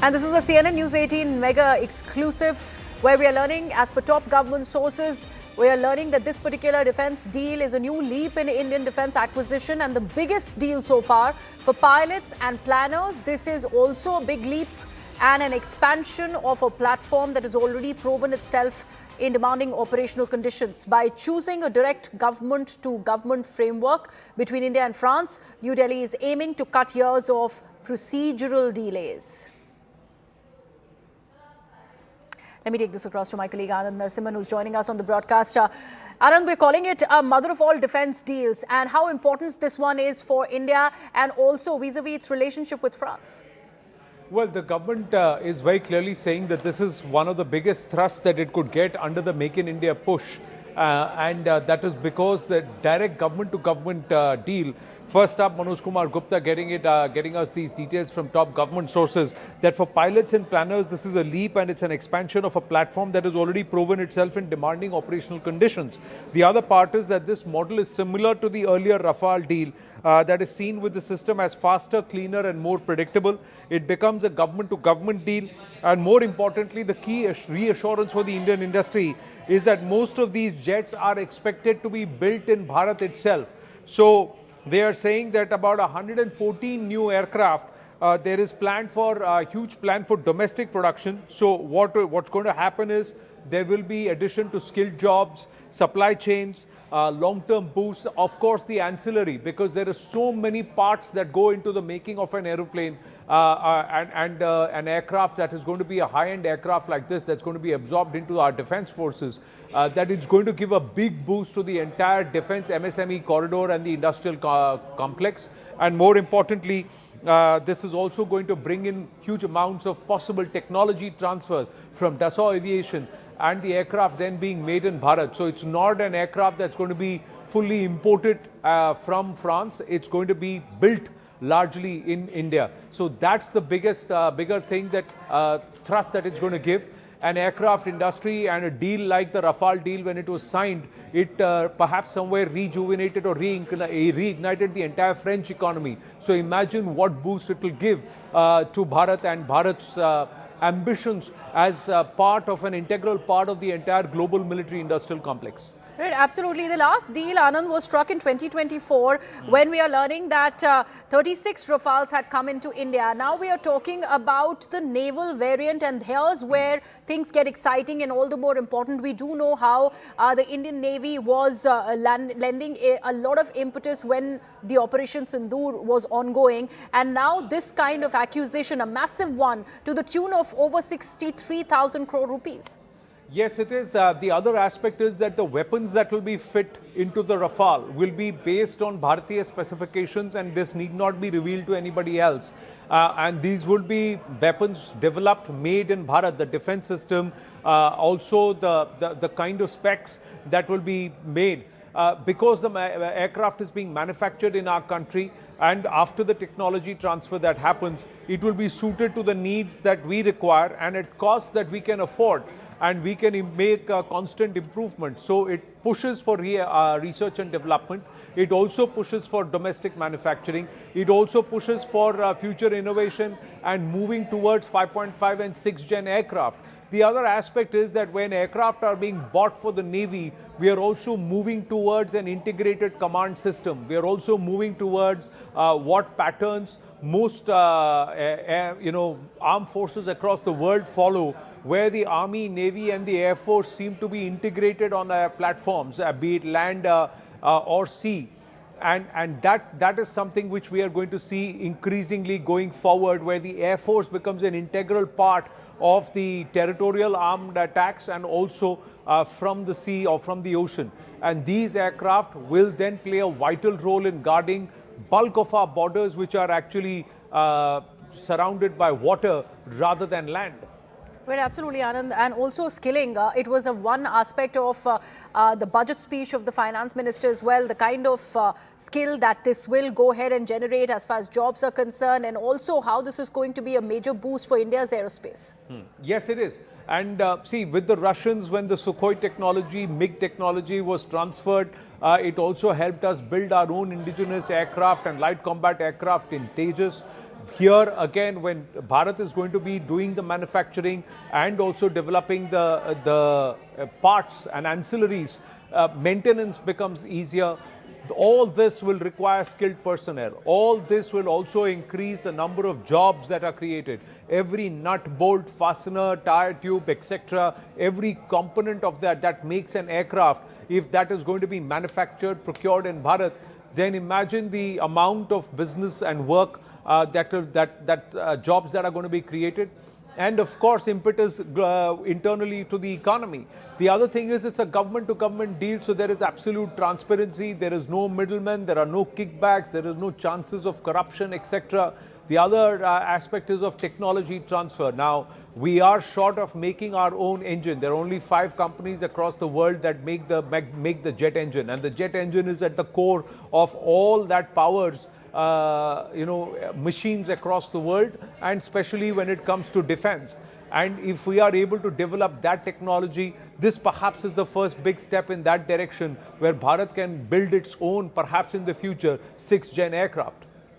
And this is a CNN News 18 mega exclusive where we are learning, as per top government sources, we are learning that this particular defense deal is a new leap in Indian defense acquisition and the biggest deal so far for pilots and planners. This is also a big leap and an expansion of a platform that has already proven itself in demanding operational conditions. By choosing a direct government-to-government framework between India and France, New Delhi is aiming to cut years of procedural delays. Let me take this across to my colleague Anand Narasimhan, who's joining us on the broadcast. Anand, we're calling it a mother of all defense deals, and how important this one is for India and also vis-a-vis its relationship with France. Well, the government is very clearly saying that this is one of the biggest thrusts that it could get under the Make in India push. And that is because the direct government-to-government deal. First up, Manoj Kumar Gupta getting us these details from top government sources that for pilots and planners, this is a leap and it's an expansion of a platform that has already proven itself in demanding operational conditions. The other part is that this model is similar to the earlier Rafale deal that is seen with the system as faster, cleaner and more predictable. It becomes a government-to-government deal, and more importantly, the key reassurance for the Indian industry is that most of these jets are expected to be built in Bharat itself. So they are saying that about 114 new aircraft, there is planned for a huge plan for domestic production. So what's going to happen is there will be addition to skilled jobs, supply chains, long-term boosts, of course the ancillary, because there are so many parts that go into the making of an aeroplane and an aircraft that is going to be a high-end aircraft like this that's going to be absorbed into our defense forces, that it's going to give a big boost to the entire defense MSME corridor and the industrial complex. And more importantly, this is also going to bring in huge amounts of possible technology transfers from Dassault Aviation and the aircraft then being made in Bharat. So it's not an aircraft that's going to be fully imported from France. It's going to be built largely in India. So that's the bigger thing, that thrust that it's going to give. An aircraft industry and a deal like the Rafale deal, when it was signed, it perhaps somewhere rejuvenated or reignited the entire French economy. So imagine what boost it will give to Bharat and Bharat's ambitions as part of an integral part of the entire global military industrial complex. Right, absolutely. The last deal, Anand, was struck in 2024 when we are learning that 36 Rafales had come into India. Now we are talking about the naval variant, and here's where things get exciting and all the more important. We do know how the Indian Navy was lending a lot of impetus when the Operation Sindoor was ongoing. And now this kind of acquisition, a massive one, to the tune of over 63,000 crore rupees. Yes, it is. The other aspect is that the weapons that will be fit into the Rafale will be based on Bharatiya specifications, and this need not be revealed to anybody else. And these will be weapons developed, made in Bharat, the defense system, also the kind of specs that will be made. Because the aircraft is being manufactured in our country, and after the technology transfer that happens, it will be suited to the needs that we require and at costs that we can afford. And we can make constant improvement. So it pushes for research and development. It also pushes for domestic manufacturing. It also pushes for future innovation and moving towards 5.5 and 6 gen aircraft. The other aspect is that when aircraft are being bought for the Navy, we are also moving towards an integrated command system. We are also moving towards what patterns most armed forces across the world follow, where the Army, Navy and the Air Force seem to be integrated on platforms, be it land or sea. And that is something which we are going to see increasingly going forward, where the Air Force becomes an integral part of the territorial armed attacks and also from the sea or from the ocean. And these aircraft will then play a vital role in guarding bulk of our borders, which are actually surrounded by water rather than land. Right, absolutely, Anand. And also skilling. It was one aspect of the budget speech of the finance minister as well, the kind of skill that this will go ahead and generate as far as jobs are concerned, and also how this is going to be a major boost for India's aerospace. Yes, it is. And see, with the Russians, when the Sukhoi technology, MiG technology was transferred, it also helped us build our own indigenous aircraft and light combat aircraft in Tejas. Here again, when Bharat is going to be doing the manufacturing and also developing the parts and ancillaries, maintenance becomes easier. All this will require skilled personnel. All this will also increase the number of jobs that are created. Every nut, bolt, fastener, tire tube, etc., every component of that makes an aircraft, if that is going to be manufactured, procured in Bharat, then imagine the amount of business and work jobs that are going to be created. And of course, impetus internally to the economy. The other thing is it's a government-to-government deal, so there is absolute transparency, there is no middlemen, there are no kickbacks, there is no chances of corruption, etc. The other aspect is of technology transfer. Now, we are short of making our own engine. There are only 5 companies across the world that make the jet engine, and the jet engine is at the core of all that powers machines across the world, and especially when it comes to defense. And if we are able to develop that technology, this perhaps is the first big step in that direction, where Bharat can build its own, perhaps in the future, 6th gen aircraft.